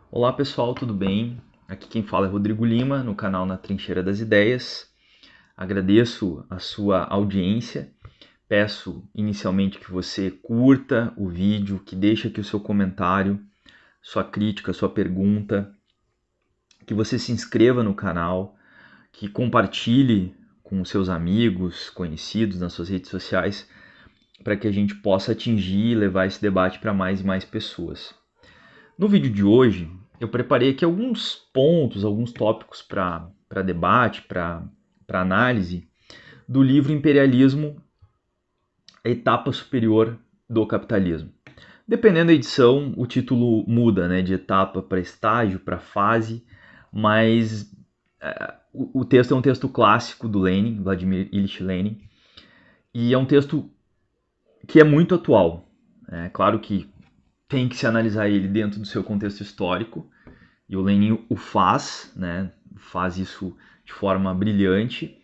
Olá pessoal, tudo bem? Aqui quem fala é Rodrigo Lima, no canal Na Trincheira das Ideias. Agradeço a sua audiência. Peço inicialmente que você curta o vídeo, que deixe aqui o seu comentário, sua crítica, sua pergunta, que você se inscreva no canal, que compartilhe com os seus amigos, conhecidos nas suas redes sociais, para que a gente possa atingir e levar esse debate para mais e mais pessoas. No vídeo de hoje, eu preparei aqui alguns pontos, alguns tópicos para debate, para análise do livro Imperialismo, a Etapa Superior do Capitalismo. Dependendo da edição, o título muda, né, de etapa para estágio, para fase, mas o texto é um texto clássico do Lenin, Vladimir Ilyich Lenin, e é um texto que é muito atual. É claro que tem que se analisar ele dentro do seu contexto histórico, e o Lenin o faz, né? Faz isso de forma brilhante.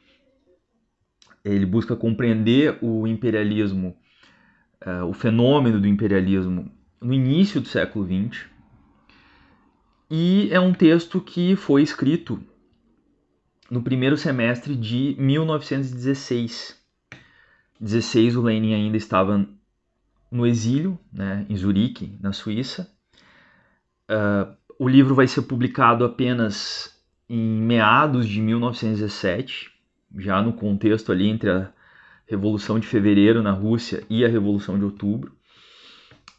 Ele busca compreender o imperialismo, o fenômeno do imperialismo no início do século XX. E é um texto que foi escrito no primeiro semestre de 1916. 16, o Lenin ainda estava no exílio, né, em Zurique, na Suíça. O livro vai ser publicado apenas em meados de 1917, já no contexto ali entre a Revolução de Fevereiro na Rússia e a Revolução de Outubro,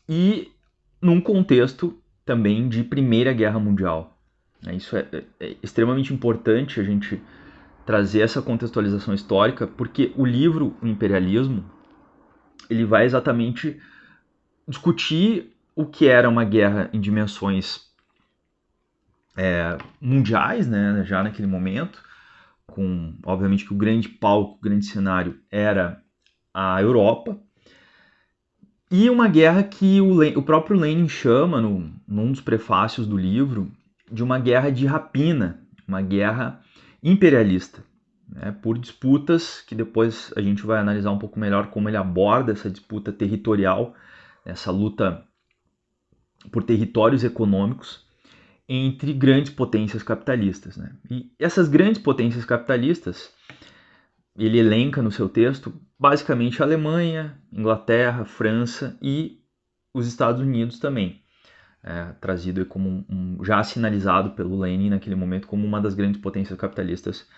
e num contexto também de Primeira Guerra Mundial. Isso é extremamente importante a gente trazer essa contextualização histórica, porque o livro O Imperialismo ele vai exatamente discutir o que era uma guerra em dimensões mundiais, né, já naquele momento, com, obviamente, que o grande palco, o grande cenário era a Europa, e uma guerra que o próprio Lenin chama, num dos prefácios do livro, de uma guerra de rapina, uma guerra imperialista, né, por disputas que depois a gente vai analisar um pouco melhor como ele aborda essa disputa territorial, essa luta por territórios econômicos entre grandes potências capitalistas. Né? E essas grandes potências capitalistas, ele elenca no seu texto basicamente a Alemanha, Inglaterra, França e os Estados Unidos também, trazido como já sinalizado pelo Lenin naquele momento como uma das grandes potências capitalistas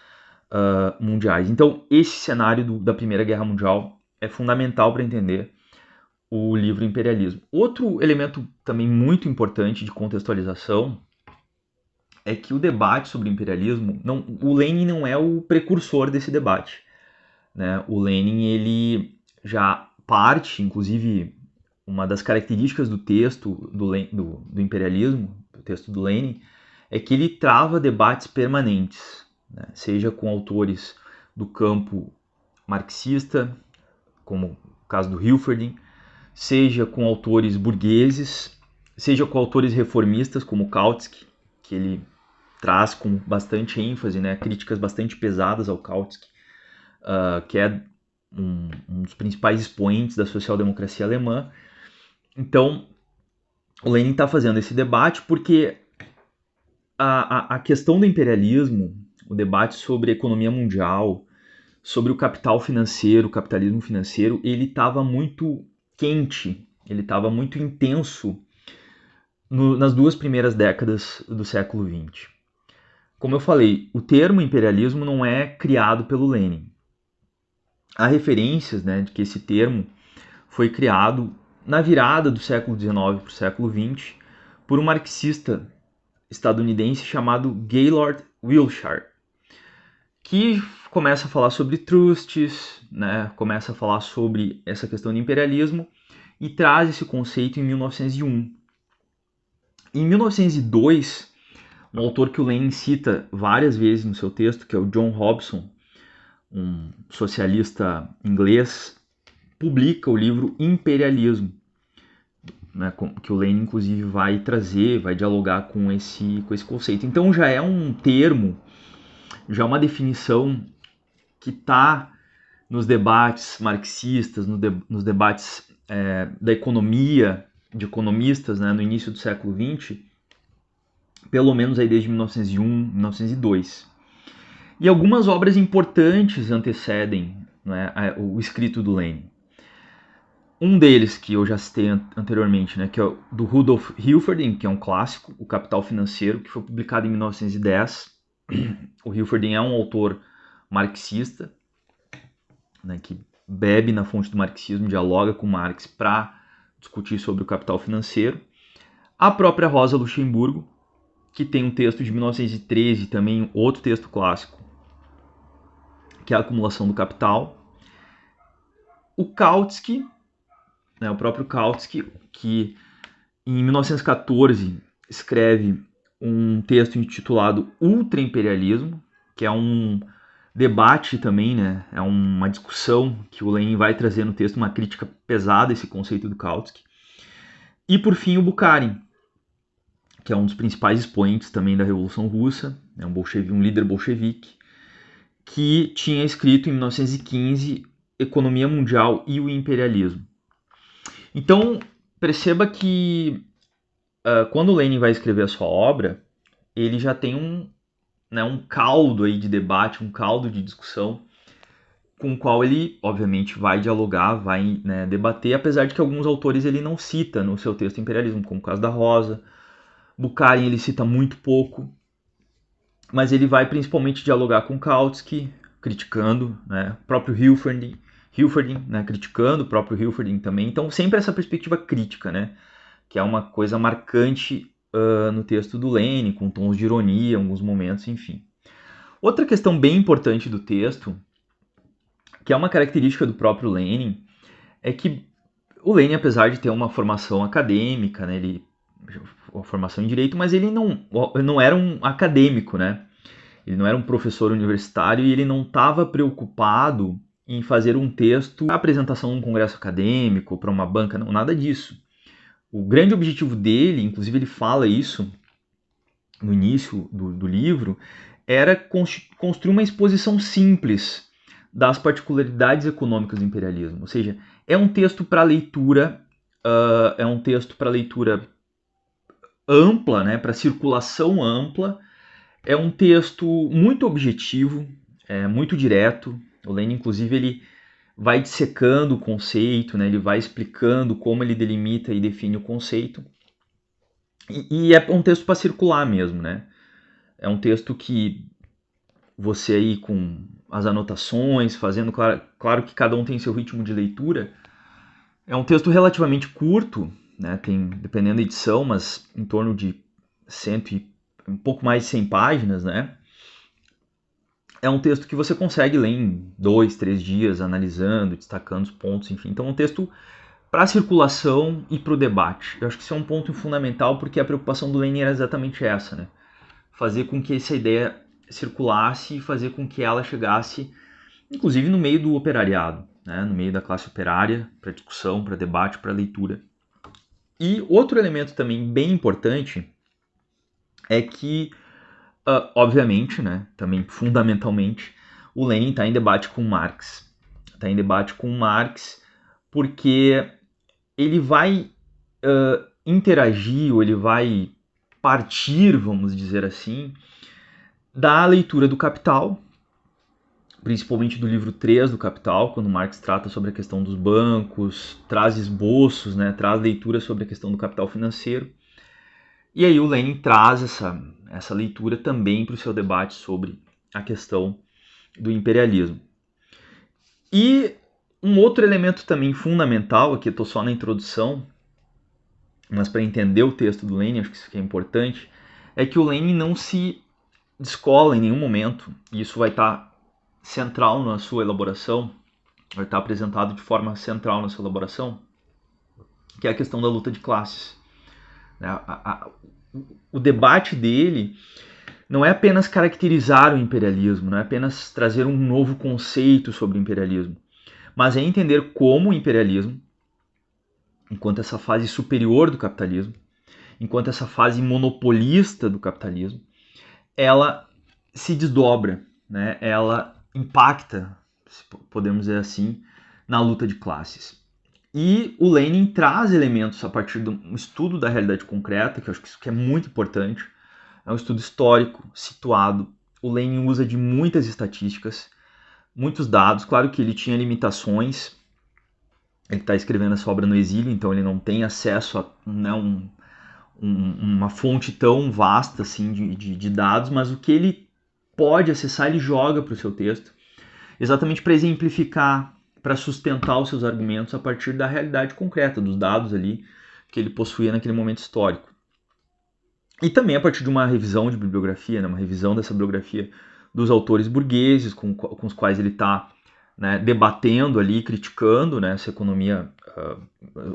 mundiais. Então, esse cenário da Primeira Guerra Mundial é fundamental para entender o livro Imperialismo. Outro elemento também muito importante de contextualização é que o debate sobre imperialismo, o Lenin não é o precursor desse debate. Né? O Lenin ele já parte, inclusive uma das características do texto do imperialismo, do texto do Lenin, é que ele trava debates permanentes, né? Seja com autores do campo marxista, como o caso do Hilferding, seja com autores burgueses, seja com autores reformistas, como Kautsky, que ele traz com bastante ênfase, né, críticas bastante pesadas ao Kautsky, que é um dos principais expoentes da social-democracia alemã. Então, o Lenin está fazendo esse debate porque a questão do imperialismo, o debate sobre a economia mundial, sobre o capital financeiro, o capitalismo financeiro, ele estava muito quente, ele estava muito intenso nas duas primeiras décadas do século XX. Como eu falei, o termo imperialismo não é criado pelo Lenin. Há referências, né, de que esse termo foi criado na virada do século XIX para o século XX por um marxista estadunidense chamado Gaylord Wilshire, que começa a falar sobre trusts, né, começa a falar sobre essa questão de imperialismo e traz esse conceito em 1901. Em 1902, um autor que o Lenin cita várias vezes no seu texto, que é o John Hobson, um socialista inglês, publica o livro Imperialismo, né, que o Lenin inclusive vai trazer, vai dialogar com esse conceito. Então já é um termo, já é uma definição que está nos debates marxistas, nos debates da economia, de economistas, né, no início do século XX, pelo menos aí desde 1901, 1902. E algumas obras importantes antecedem, né, o escrito do Lenin. Um deles, que eu já citei anteriormente, né, que é o do Rudolf Hilferding, que é um clássico, O Capital Financeiro, que foi publicado em 1910. O Hilferding é um autor marxista, né, que bebe na fonte do marxismo, dialoga com Marx para discutir sobre o capital financeiro. A própria Rosa Luxemburgo, que tem um texto de 1913, também outro texto clássico, que é a Acumulação do Capital. O Kautsky, né, o próprio Kautsky, que em 1914 escreve um texto intitulado Ultraimperialismo, que é um debate também, né? É uma discussão que o Lenin vai trazer no texto, uma crítica pesada a esse conceito do Kautsky. E por fim o Bukharin, que é um dos principais expoentes também da Revolução Russa, é um líder bolchevique, que tinha escrito em 1915 Economia Mundial e o Imperialismo. Então, perceba que quando o Lenin vai escrever a sua obra, ele já tem um caldo aí de debate, um caldo de discussão, com o qual ele, obviamente, vai dialogar, vai, né, debater, apesar de que alguns autores ele não cita no seu texto Imperialismo, como o caso da Rosa. Bukharin ele cita muito pouco, mas ele vai principalmente dialogar com Kautsky, criticando, né, o próprio Hilferding, né, criticando o próprio Hilferding também. Então, sempre essa perspectiva crítica, né, que é uma coisa marcante no texto do Lenin, com tons de ironia em alguns momentos, enfim. Outra questão bem importante do texto, que é uma característica do próprio Lenin, é que o Lenin, apesar de ter uma formação acadêmica, né, uma formação em direito, mas ele não era um acadêmico, né? Ele não era um professor universitário e ele não estava preocupado em fazer um texto para apresentação num congresso acadêmico, para uma banca, não, nada disso. O grande objetivo dele, inclusive ele fala isso no início do livro, era construir uma exposição simples das particularidades econômicas do imperialismo. Ou seja, é um texto para leitura, ampla, né, para circulação ampla. É um texto muito objetivo, muito direto. O Lenin, inclusive, ele vai dissecando o conceito, né, ele vai explicando como ele delimita e define o conceito. E é um texto para circular mesmo, né? É um texto que você aí com as anotações, fazendo, claro que cada um tem seu ritmo de leitura. É um texto relativamente curto, né? Tem, dependendo da edição, mas em torno de um pouco mais de 100 páginas, né? É um texto que você consegue ler em 2, 3 dias, analisando, destacando os pontos, enfim. Então é um texto para a circulação e para o debate. Eu acho que isso é um ponto fundamental, porque a preocupação do Lenin era exatamente essa, né? Fazer com que essa ideia circulasse e fazer com que ela chegasse, inclusive no meio do operariado, né? No meio da classe operária, para discussão, para debate, para leitura. E outro elemento também bem importante é que, obviamente, né, também fundamentalmente, o Lenin está em debate com Marx. Está em debate com Marx porque ele vai interagir, ou ele vai partir, vamos dizer assim, da leitura do Capital, principalmente do livro 3 do Capital, quando Marx trata sobre a questão dos bancos, traz esboços, né, traz leituras sobre a questão do capital financeiro. E aí o Lenin traz essa leitura também para o seu debate sobre a questão do imperialismo. E um outro elemento também fundamental, aqui estou só na introdução, mas para entender o texto do Lenin, acho que isso aqui é importante, é que o Lenin não se descola em nenhum momento, e isso vai estar central na sua elaboração, vai estar apresentado de forma central na sua elaboração, que é a questão da luta de classes. O debate dele não é apenas caracterizar o imperialismo, não é apenas trazer um novo conceito sobre o imperialismo, mas é entender como o imperialismo, enquanto essa fase superior do capitalismo, enquanto essa fase monopolista do capitalismo, ela se desdobra, né? Ela impacta, podemos dizer assim, na luta de classes. E o Lenin traz elementos a partir do estudo da realidade concreta, que eu acho que isso que é muito importante, é um estudo histórico, situado. O Lenin usa de muitas estatísticas, muitos dados. Claro que ele tinha limitações, ele está escrevendo essa obra no exílio, então ele não tem acesso a uma fonte tão vasta assim, de dados, mas o que ele pode acessar, ele joga para o seu texto, exatamente para exemplificar, para sustentar os seus argumentos a partir da realidade concreta, dos dados ali que ele possuía naquele momento histórico. E também a partir de uma revisão de bibliografia, né, uma revisão dessa bibliografia dos autores burgueses com os quais ele está, né, debatendo ali, criticando, né, essa economia,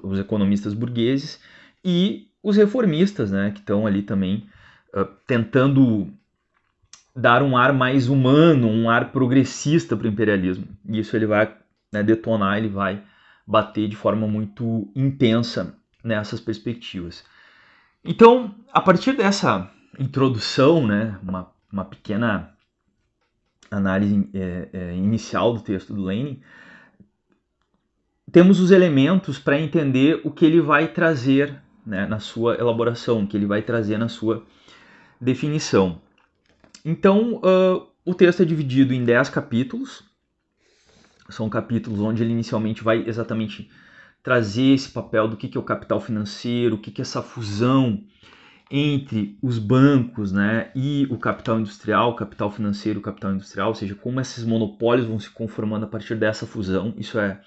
os economistas burgueses e os reformistas, né, que estão ali também tentando dar um ar mais humano, um ar progressista para o imperialismo. E isso ele vai, né, detonar, ele vai bater de forma muito intensa nessas perspectivas. Então, a partir dessa introdução, né, uma pequena análise inicial do texto do Lenin, temos os elementos para entender o que ele vai trazer, né, na sua elaboração, o que ele vai trazer na sua definição. Então, o texto é dividido em 10 capítulos. São capítulos onde ele inicialmente vai exatamente trazer esse papel do que é o capital financeiro, o que é essa fusão entre os bancos, né, e o capital industrial, o capital financeiro e o capital industrial, ou seja, como esses monopólios vão se conformando a partir dessa fusão. Isso é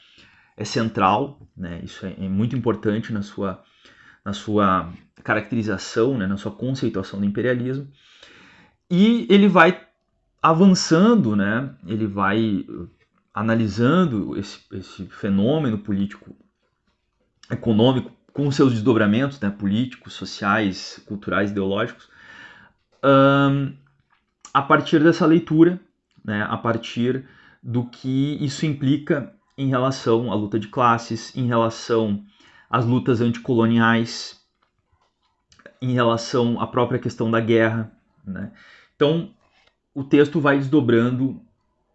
central, né, isso é muito importante na sua caracterização, né, na sua conceituação do imperialismo. E ele vai avançando, né, ele vai analisando esse fenômeno político econômico com seus desdobramentos, né, políticos, sociais, culturais, ideológicos, a partir dessa leitura, né, a partir do que isso implica em relação à luta de classes, em relação às lutas anticoloniais, em relação à própria questão da guerra, né? Então, o texto vai desdobrando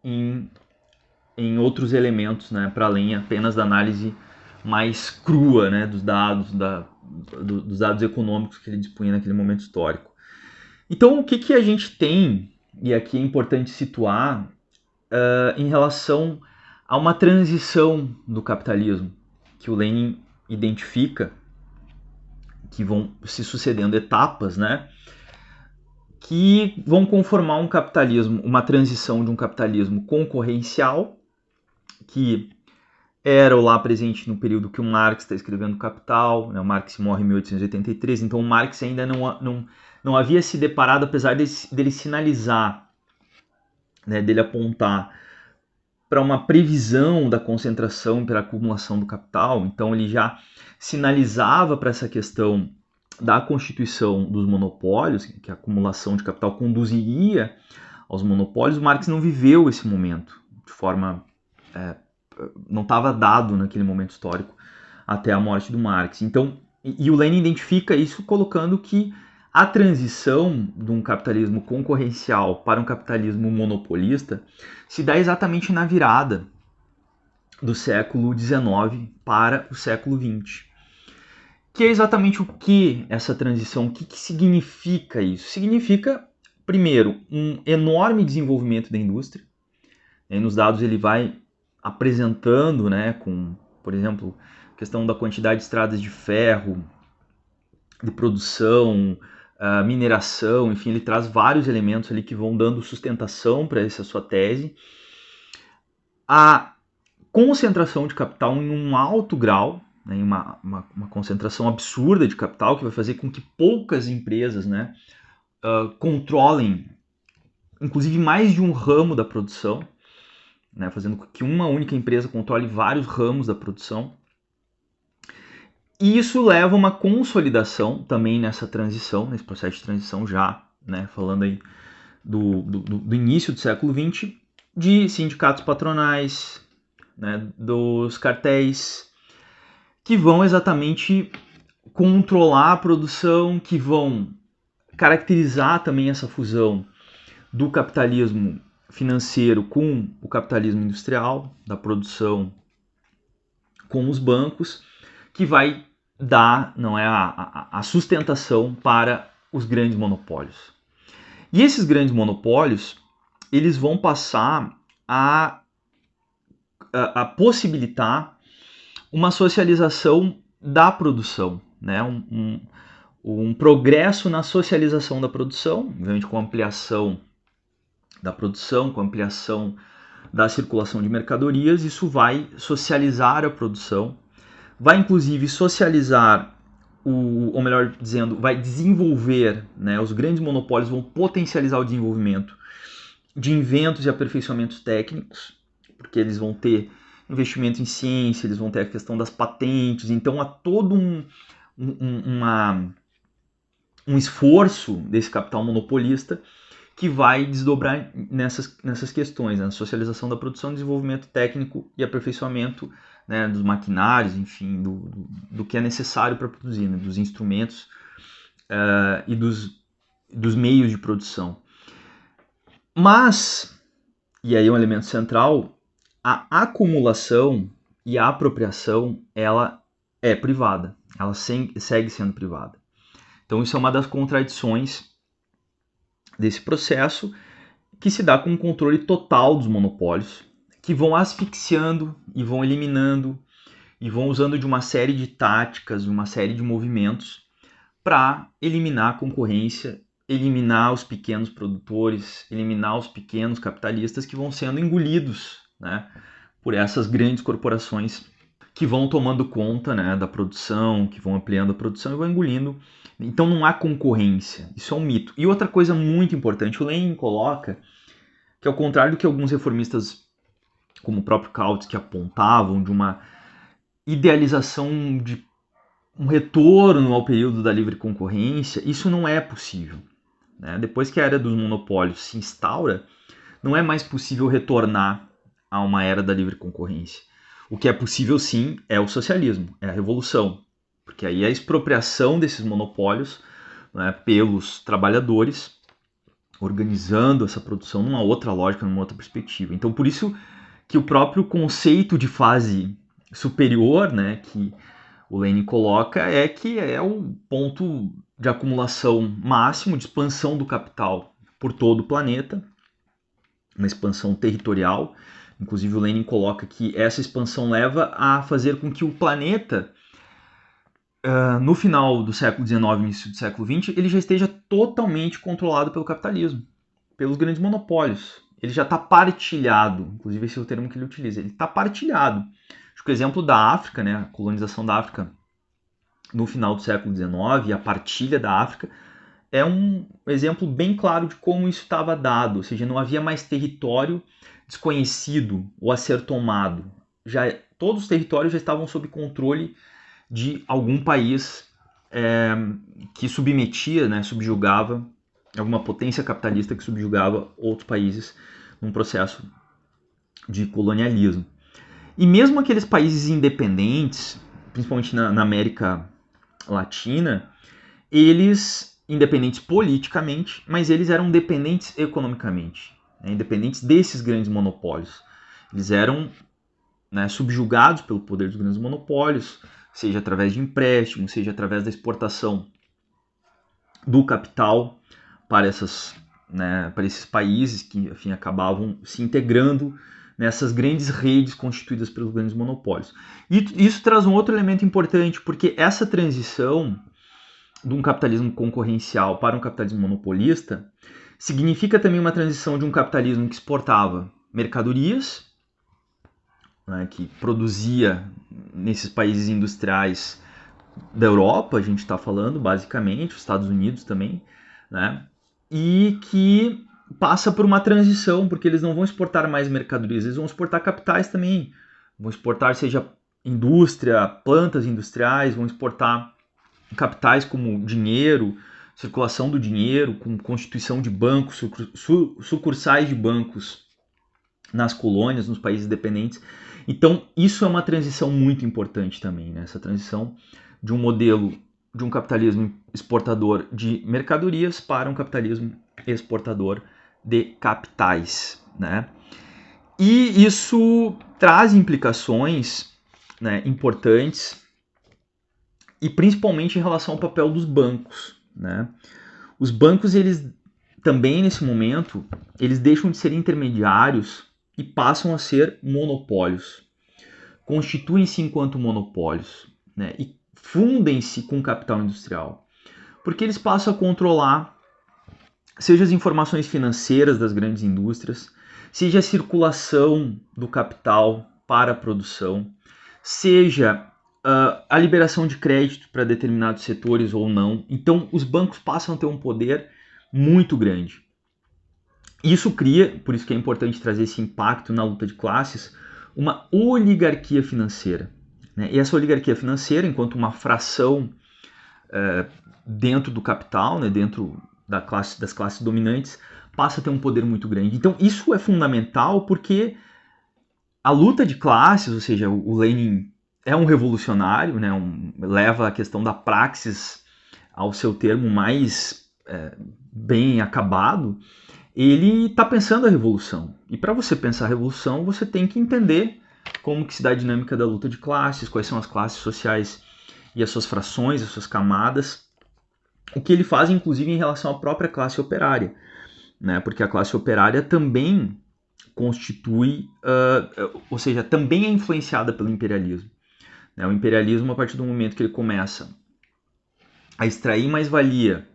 em outros elementos, né, para além apenas da análise mais crua, né, dos dados, dos dados econômicos que ele dispunha naquele momento histórico. Então, o que a gente tem, e aqui é importante situar, em relação a uma transição do capitalismo, que o Lenin identifica, que vão se sucedendo etapas, né, que vão conformar um capitalismo, uma transição de um capitalismo concorrencial, que era lá presente no período que o Marx está escrevendo Capital, né? O Marx morre em 1883, então o Marx ainda não havia se deparado, apesar dele sinalizar, né, dele apontar para uma previsão da concentração e para a acumulação do capital, então ele já sinalizava para essa questão da constituição dos monopólios, que a acumulação de capital conduziria aos monopólios. O Marx não viveu esse momento de forma... não estava dado naquele momento histórico até a morte do Marx. Então, e o Lenin identifica isso colocando que a transição de um capitalismo concorrencial para um capitalismo monopolista se dá exatamente na virada do século XIX para o século XX. Que é exatamente o que essa transição, o que significa isso? Significa, primeiro, um enorme desenvolvimento da indústria. Nos dados ele vai apresentando, né, com, por exemplo, a questão da quantidade de estradas de ferro, de produção, mineração, enfim, ele traz vários elementos ali que vão dando sustentação para essa sua tese. A concentração de capital em um alto grau, né, em uma concentração absurda de capital que vai fazer com que poucas empresas, né, controlem, inclusive mais de um ramo da produção, né, fazendo com que uma única empresa controle vários ramos da produção. E isso leva a uma consolidação também nessa transição, nesse processo de transição já, né, falando aí do início do século XX, de sindicatos patronais, né, dos cartéis, que vão exatamente controlar a produção, que vão caracterizar também essa fusão do capitalismo financeiro com o capitalismo industrial, da produção com os bancos, que vai dar, não é, a sustentação para os grandes monopólios. E esses grandes monopólios, eles vão passar a possibilitar uma socialização da produção, né? Um progresso na socialização da produção, obviamente com ampliação da produção, com ampliação da circulação de mercadorias. Isso vai socializar a produção, vai inclusive socializar, ou melhor dizendo, vai desenvolver, né? Os grandes monopólios vão potencializar o desenvolvimento de inventos e aperfeiçoamentos técnicos, porque eles vão ter investimento em ciência, eles vão ter a questão das patentes, então há todo um esforço desse capital monopolista que vai desdobrar nessas questões, né? A socialização da produção, desenvolvimento técnico e aperfeiçoamento, né, dos maquinários, enfim, do que é necessário para produzir, né, dos instrumentos e dos meios de produção. Mas, e aí é um elemento central, a acumulação e a apropriação, ela é privada, ela segue sendo privada. Então isso é uma das contradições desse processo, que se dá com o controle total dos monopólios, que vão asfixiando e vão eliminando e vão usando de uma série de táticas, de uma série de movimentos para eliminar a concorrência, eliminar os pequenos produtores, eliminar os pequenos capitalistas que vão sendo engolidos, né, por essas grandes corporações que vão tomando conta, né, da produção, que vão ampliando a produção e vão engolindo. Então não há concorrência, isso é um mito. E outra coisa muito importante, o Lenin coloca que, ao contrário do que alguns reformistas, como o próprio Kautsky, apontavam de uma idealização de um retorno ao período da livre concorrência, isso não é possível, né? Depois que a era dos monopólios se instaura, não é mais possível retornar a uma era da livre concorrência. O que é possível, sim, é o socialismo, é a revolução, porque aí a expropriação desses monopólios, né, pelos trabalhadores, organizando essa produção numa outra lógica, numa outra perspectiva. Então, por isso que o próprio conceito de fase superior, né, que o Lenin coloca, é que é o ponto de acumulação máximo, de expansão do capital por todo o planeta, uma expansão territorial. Inclusive o Lenin coloca que essa expansão leva a fazer com que o planeta, no final do século XIX, início do século XX, ele já esteja totalmente controlado pelo capitalismo, pelos grandes monopólios. Ele já está partilhado, inclusive esse é o termo que ele utiliza, ele está partilhado. Acho que o exemplo da África, né, a colonização da África no final do século XIX e a partilha da África, é um exemplo bem claro de como isso estava dado, ou seja, não havia mais território desconhecido ou a ser tomado. Todos os territórios já estavam sob controle de algum país que submetia, né, subjugava, alguma potência capitalista que subjugava outros países num processo de colonialismo. E mesmo aqueles países independentes, principalmente na América Latina, eles, independentes politicamente, mas eles eram dependentes economicamente, né, independentes desses grandes monopólios. Eles eram, né, subjugados pelo poder dos grandes monopólios, seja através de empréstimos, seja através da exportação do capital para esses países que, enfim, acabavam se integrando nessas grandes redes constituídas pelos grandes monopólios. E isso traz um outro elemento importante, porque essa transição de um capitalismo concorrencial para um capitalismo monopolista significa também uma transição de um capitalismo que exportava mercadorias, né, que produzia nesses países industriais da Europa, a gente está falando basicamente, os Estados Unidos também, né, e que passa por uma transição, porque eles não vão exportar mais mercadorias, eles vão exportar capitais também, vão exportar, seja indústria, plantas industriais, vão exportar capitais como dinheiro, circulação do dinheiro, com constituição de bancos, sucursais de bancos nas colônias, nos países dependentes. Então, isso é uma transição muito importante também, né? Essa transição de um modelo de um capitalismo exportador de mercadorias para um capitalismo exportador de capitais, né? E isso traz implicações, né, importantes, e principalmente em relação ao papel dos bancos, né? Os bancos, eles também nesse momento, eles deixam de ser intermediários e passam a ser monopólios. Constituem-se enquanto monopólios, né? E fundem-se com o capital industrial. Porque eles passam a controlar, seja as informações financeiras das grandes indústrias, seja a circulação do capital para a produção, seja a liberação de crédito para determinados setores ou não. Então, os bancos passam a ter um poder muito grande. Isso cria, por isso que é importante trazer esse impacto na luta de classes, uma oligarquia financeira. Né? E essa oligarquia financeira, enquanto uma fração dentro do capital, né, dentro das classes dominantes, passa a ter um poder muito grande. Então, isso é fundamental porque a luta de classes, ou seja, o Lenin é um revolucionário, né, leva a questão da praxis ao seu termo mais bem acabado. Ele está pensando a revolução. E para você pensar a revolução, você tem que entender como que se dá a dinâmica da luta de classes, quais são as classes sociais e as suas frações, as suas camadas. O que ele faz, inclusive, em relação à própria classe operária, né? Porque a classe operária também constitui, ou seja, também é influenciada pelo imperialismo. Né? O imperialismo, a partir do momento que ele começa a extrair mais-valia,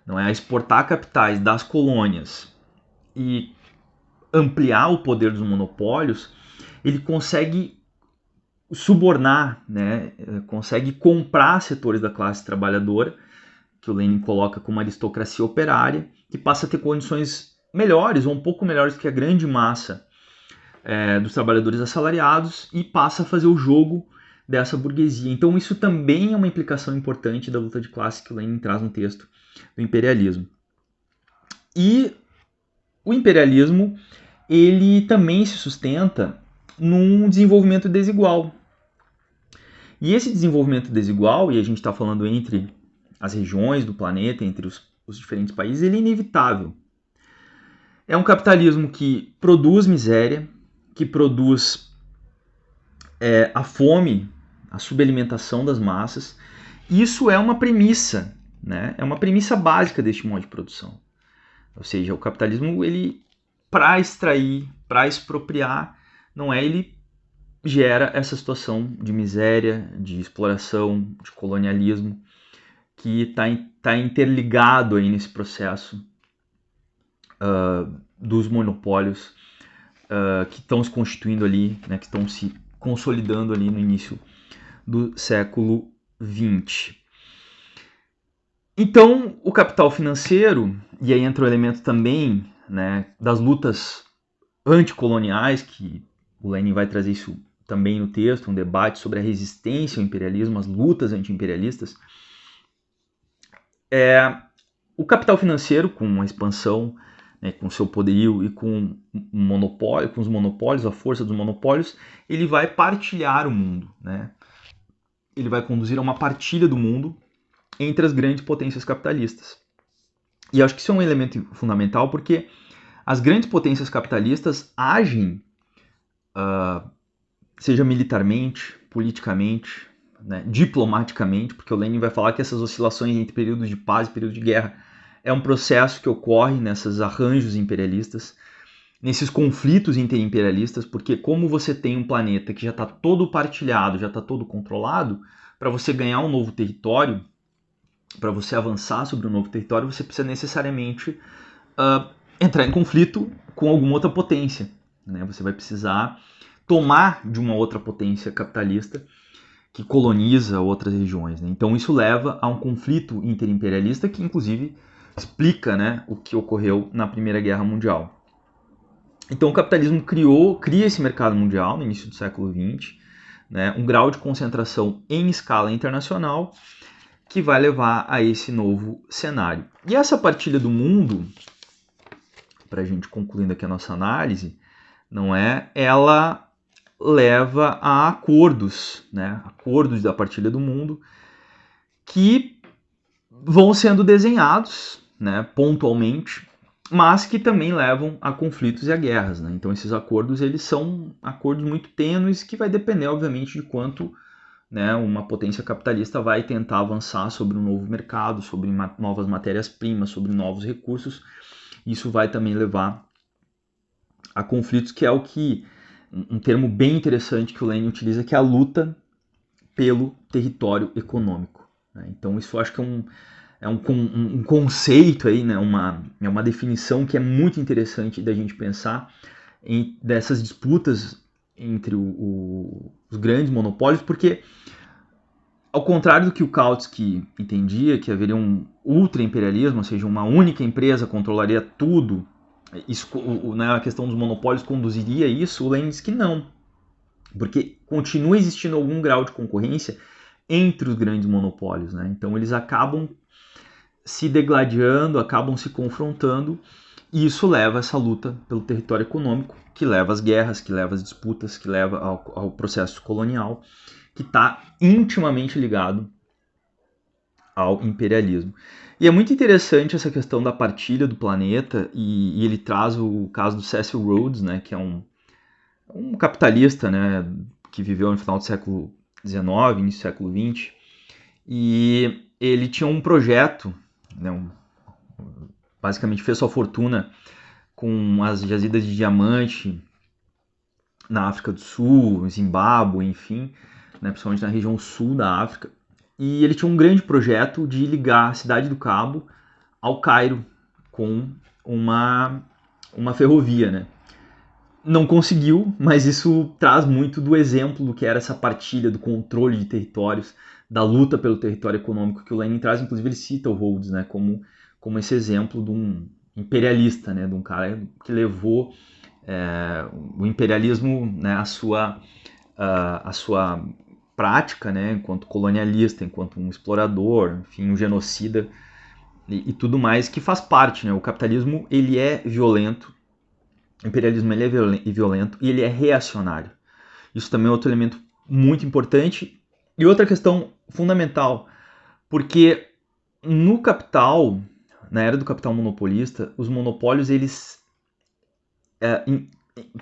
não é, a exportar capitais das colônias e ampliar o poder dos monopólios, ele consegue subornar, né, consegue comprar setores da classe trabalhadora, que o Lenin coloca como aristocracia operária, que passa a ter condições melhores ou um pouco melhores que a grande massa dos trabalhadores assalariados e passa a fazer o jogo dessa burguesia. Então isso também é uma implicação importante da luta de classe que o Lenin traz no texto do imperialismo. E o imperialismo, ele também se sustenta num desenvolvimento desigual. E esse desenvolvimento desigual, e a gente está falando entre as regiões do planeta, entre os diferentes países, ele é inevitável. É um capitalismo que produz miséria, que produz a fome, a subalimentação das massas. Isso é uma premissa, né? É uma premissa básica deste modo de produção. Ou seja, o capitalismo, ele, para extrair, para expropriar, não é, ele gera essa situação de miséria, de exploração, de colonialismo, que está interligado aí nesse processo dos monopólios que estão se constituindo ali, né, que estão se consolidando ali no início do século XX. Então, o capital financeiro, e aí entra o elemento também, né, das lutas anticoloniais, que o Lenin vai trazer isso também no texto, um debate sobre a resistência ao imperialismo, as lutas anti-imperialistas. O capital financeiro, com a expansão, né, com seu poderio e com o monopólio, com os monopólios, a força dos monopólios, ele vai partilhar o mundo, né? Ele vai conduzir a uma partilha do mundo entre as grandes potências capitalistas. E eu acho que isso é um elemento fundamental porque as grandes potências capitalistas agem, seja militarmente, politicamente, né, diplomaticamente, porque o Lenin vai falar que essas oscilações entre períodos de paz e períodos de guerra é um processo que ocorre nesses arranjos imperialistas, nesses conflitos interimperialistas, porque como você tem um planeta que já está todo partilhado, já está todo controlado, para você ganhar um novo território, para você avançar sobre um novo território, você precisa necessariamente entrar em conflito com alguma outra potência. Né? Você vai precisar tomar de uma outra potência capitalista que coloniza outras regiões. Né? Então isso leva a um conflito interimperialista que, inclusive, explica, né, o que ocorreu na Primeira Guerra Mundial. Então o capitalismo cria esse mercado mundial no início do século XX, né, um grau de concentração em escala internacional que vai levar a esse novo cenário. E essa partilha do mundo, para a gente concluindo aqui a nossa análise, não é? Ela leva a acordos, né? Acordos da partilha do mundo que vão sendo desenhados, né, pontualmente, mas que também levam a conflitos e a guerras. Né? Então esses acordos, eles são acordos muito tênues que vai depender, obviamente, de quanto, né, uma potência capitalista vai tentar avançar sobre um novo mercado, sobre novas matérias-primas, sobre novos recursos, Isso vai também levar a conflitos, que é o que um termo bem interessante que o Lenin utiliza, que é a luta pelo território econômico. Né? Então isso eu acho que é um conceito aí, né? É uma definição que é muito interessante da gente pensar dessas disputas entre os grandes monopólios, porque ao contrário do que o Kautsky entendia, que haveria um ultra-imperialismo, ou seja, uma única empresa controlaria tudo, né, a questão dos monopólios conduziria isso, o Lenin diz que não, porque continua existindo algum grau de concorrência entre os grandes monopólios. Né? Então eles acabam se degladiando, acabam se confrontando, e isso leva a essa luta pelo território econômico, que leva às guerras, que leva às disputas, que leva ao processo colonial, que está intimamente ligado ao imperialismo. E é muito interessante essa questão da partilha do planeta, e ele traz o caso do Cecil Rhodes, né, que é um capitalista, né, que viveu no final do século XIX, início do século XX, e ele tinha um projeto, né, basicamente fez sua fortuna com as jazidas de diamante na África do Sul, Zimbábue, enfim, né, principalmente na região sul da África. E ele tinha um grande projeto de ligar a cidade do Cabo ao Cairo com uma ferrovia, né? Não conseguiu, mas isso traz muito do exemplo do que era essa partilha, do controle de territórios, da luta pelo território econômico que o Lenin traz. Inclusive ele cita o Rhodes, né, como esse exemplo de um imperialista, né, de um cara que levou o imperialismo, né, a sua prática, né, enquanto colonialista, enquanto um explorador, enfim, um genocida e tudo mais, que faz parte. Né? O capitalismo ele é violento, o imperialismo ele é violento e ele é reacionário. Isso também é outro elemento muito importante. E outra questão fundamental, porque no capital, na era do capital monopolista, os monopólios eles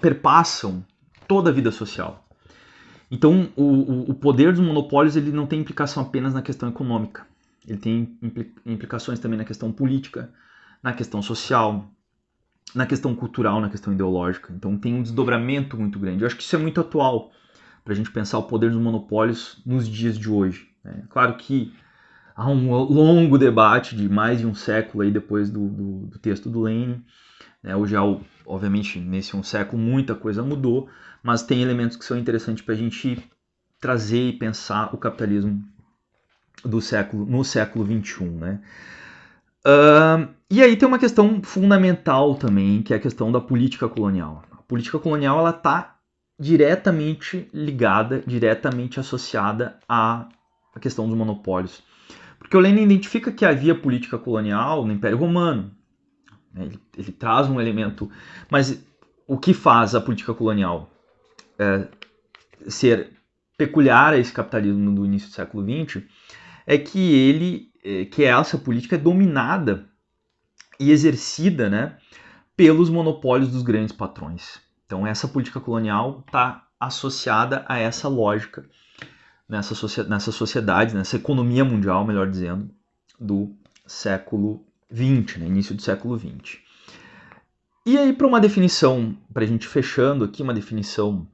perpassam toda a vida social. Então, o poder dos monopólios ele não tem implicação apenas na questão econômica. Ele tem implicações também na questão política, na questão social, na questão cultural, na questão ideológica. Então, tem um desdobramento muito grande. Eu acho que isso é muito atual para a gente pensar o poder dos monopólios nos dias de hoje. Né? Claro que há um longo debate de mais de um século aí depois do texto do Lenin. Né? Hoje, obviamente, nesse um século, muita coisa mudou, mas tem elementos que são interessantes para a gente trazer e pensar o capitalismo no século XXI. Né? E aí tem uma questão fundamental também, que é a questão da política colonial. A política colonial está diretamente ligada, diretamente associada à questão dos monopólios. Porque o Lenin identifica que havia política colonial no Império Romano. Ele traz um elemento, mas o que faz a política colonial ser peculiar a esse capitalismo do início do século XX é que essa política é dominada e exercida, né, pelos monopólios dos grandes patrões. Então essa política colonial está associada a essa lógica nessa sociedade, nessa economia mundial, melhor dizendo, do século XX, né, início do século XX. E aí, para uma definição, para a gente fechando aqui, uma definição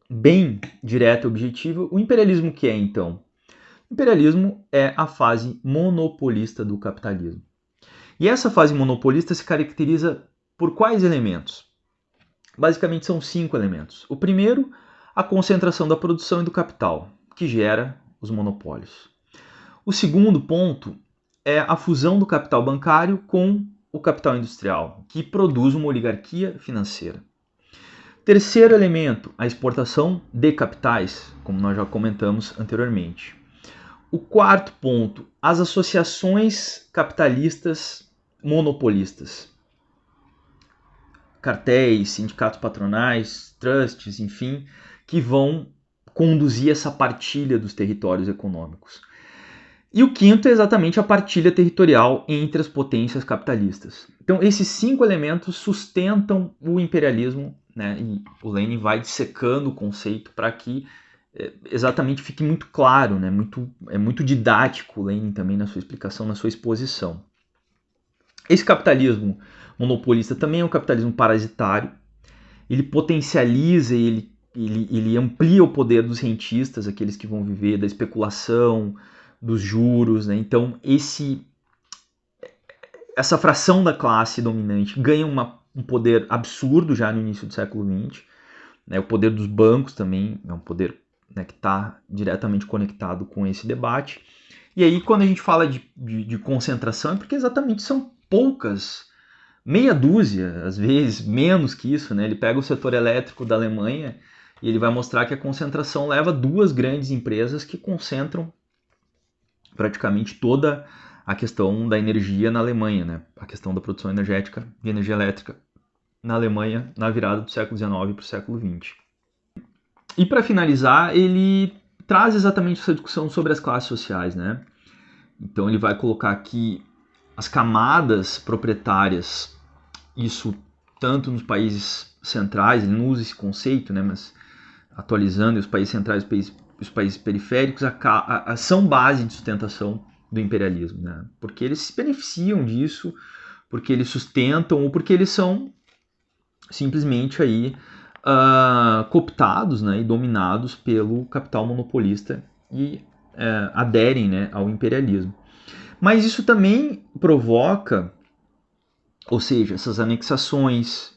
bem direta e objetiva, o imperialismo que é, então? O imperialismo é a fase monopolista do capitalismo. E essa fase monopolista se caracteriza por quais elementos? Basicamente são 5 elementos. O primeiro, a concentração da produção e do capital, que gera os monopólios. O segundo ponto é a fusão do capital bancário com o capital industrial, que produz uma oligarquia financeira. Terceiro elemento, a exportação de capitais, como nós já comentamos anteriormente. O quarto ponto, as associações capitalistas monopolistas. Cartéis, sindicatos patronais, trusts, enfim, que vão conduzir essa partilha dos territórios econômicos. E o quinto é exatamente a partilha territorial entre as potências capitalistas. Então, esses 5 elementos sustentam o imperialismo, né? E o Lenin vai dissecando o conceito para que exatamente fique muito claro, né? É muito didático o Lenin também na sua explicação, na sua exposição. Esse capitalismo monopolista também é um capitalismo parasitário. Ele potencializa, ele amplia o poder dos rentistas, aqueles que vão viver da especulação, dos juros, né? Então essa fração da classe dominante ganha um poder absurdo já no início do século XX. Né? O poder dos bancos também é um poder, né, que está diretamente conectado com esse debate. E aí, quando a gente fala de concentração, é porque exatamente são poucas, meia dúzia, às vezes, menos que isso. Né? Ele pega o setor elétrico da Alemanha e ele vai mostrar que a concentração leva a duas grandes empresas que concentram praticamente toda a questão da energia na Alemanha, né? A questão da produção energética de energia elétrica na Alemanha na virada do século XIX para o século XX. E para finalizar, ele traz exatamente essa discussão sobre as classes sociais, né? Então ele vai colocar aqui as camadas proprietárias, isso tanto nos países centrais, ele não usa esse conceito, né? Mas atualizando, os países centrais e os países periféricos são base de sustentação do imperialismo, né? Porque eles se beneficiam disso, porque eles sustentam ou porque eles são simplesmente aí cooptados, né, e dominados pelo capital monopolista e aderem, né, ao imperialismo. Mas isso também provoca, ou seja, essas anexações,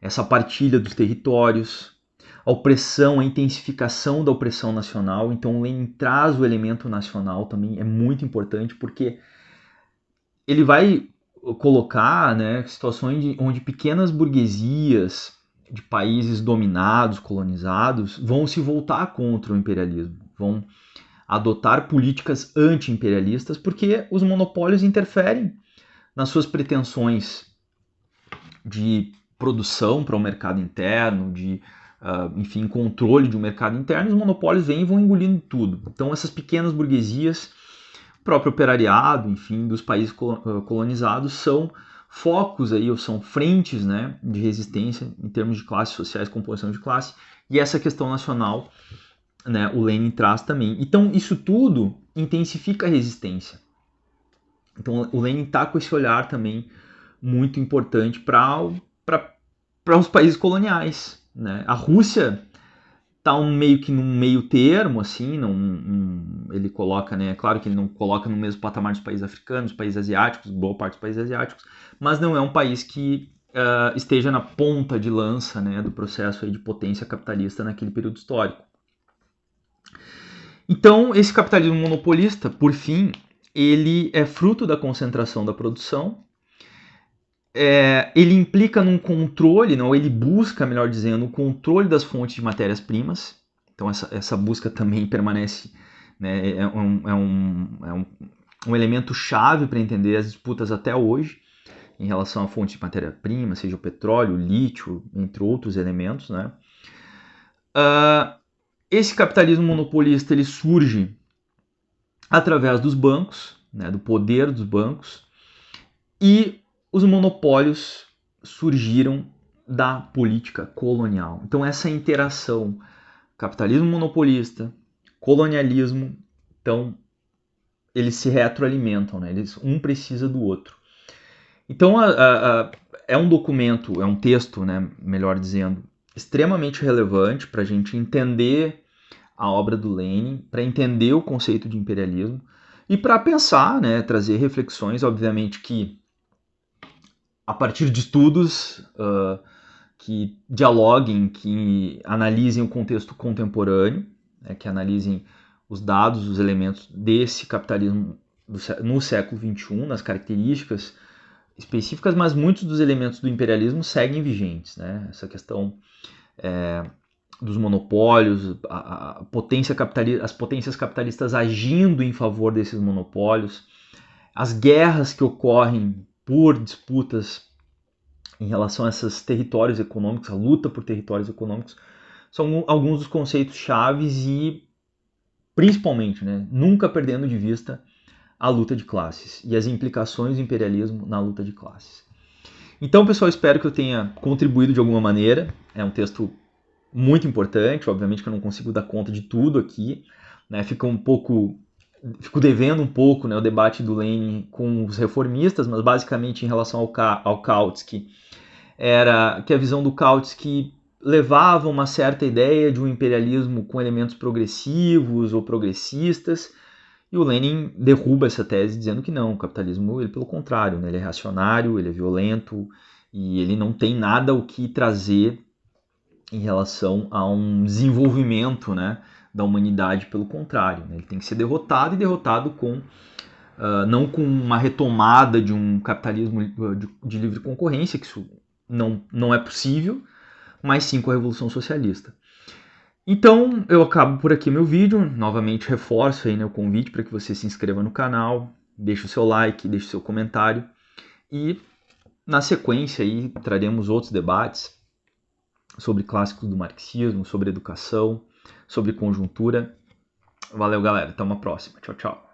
essa partilha dos territórios, a opressão, a intensificação da opressão nacional. Então, Lenin traz o elemento nacional também, é muito importante, porque ele vai colocar, né, situações onde pequenas burguesias de países dominados, colonizados, vão se voltar contra o imperialismo, vão adotar políticas anti-imperialistas, porque os monopólios interferem nas suas pretensões de produção para o mercado interno, de enfim, controle de um mercado interno. Os monopólios vêm e vão engolindo tudo. Então essas pequenas burguesias, o próprio operariado, enfim, dos países colonizados são focos aí, ou são frentes, né, de resistência em termos de classes sociais, composição de classe, e essa questão nacional, né, o Lenin traz também. Então isso tudo intensifica a resistência. Então o Lenin está com esse olhar também muito importante para os países coloniais, né? A Rússia está meio que num meio termo, assim, ele coloca, né, claro que ele não coloca no mesmo patamar dos países africanos, países asiáticos, boa parte dos países asiáticos, mas não é um país que esteja na ponta de lança, né, do processo aí de potência capitalista naquele período histórico. Então, esse capitalismo monopolista, por fim, ele é fruto da concentração da produção. Ele implica num controle, não, ele busca, melhor dizendo, o controle das fontes de matérias-primas. Então essa busca também permanece, né, um elemento chave para entender as disputas até hoje em relação à fonte de matéria-prima, seja o petróleo, o lítio, entre outros elementos, né? Esse capitalismo monopolista ele surge através dos bancos, né, do poder dos bancos, e os monopólios surgiram da política colonial. Então essa interação, capitalismo monopolista, colonialismo, então eles se retroalimentam, né? Um precisa do outro. Então é um documento, é um texto, né, melhor dizendo, extremamente relevante para a gente entender a obra do Lenin, para entender o conceito de imperialismo e para pensar, né, trazer reflexões, obviamente que a partir de estudos que dialoguem, que analisem o contexto contemporâneo, né, que analisem os dados, os elementos desse capitalismo no século XXI, nas características específicas, mas muitos dos elementos do imperialismo seguem vigentes, né? Essa questão dos monopólios, as potências capitalistas agindo em favor desses monopólios, as guerras que ocorrem por disputas em relação a esses territórios econômicos, a luta por territórios econômicos, são alguns dos conceitos chaves e, principalmente, né, nunca perdendo de vista a luta de classes e as implicações do imperialismo na luta de classes. Então, pessoal, espero que eu tenha contribuído de alguma maneira. É um texto muito importante, obviamente que eu não consigo dar conta de tudo aqui, né? Fica um pouco fico devendo um pouco, né, o debate do Lenin com os reformistas, mas basicamente em relação ao Kautsky, era que a visão do Kautsky levava uma certa ideia de um imperialismo com elementos progressivos ou progressistas, e o Lenin derruba essa tese dizendo que não, o capitalismo, ele pelo contrário, né, ele é reacionário, ele é violento, e ele não tem nada o que trazer em relação a um desenvolvimento, né, da humanidade, pelo contrário. Né, ele tem que ser derrotado, e derrotado com não com uma retomada de um capitalismo de livre concorrência, que isso não é possível, mas sim com a Revolução Socialista. Então eu acabo por aqui meu vídeo, novamente reforço aí, né, o convite para que você se inscreva no canal, deixe o seu like, deixe o seu comentário, e na sequência aí traremos outros debates sobre clássicos do marxismo, sobre educação, sobre conjuntura. Valeu, galera, até uma próxima, tchau, tchau.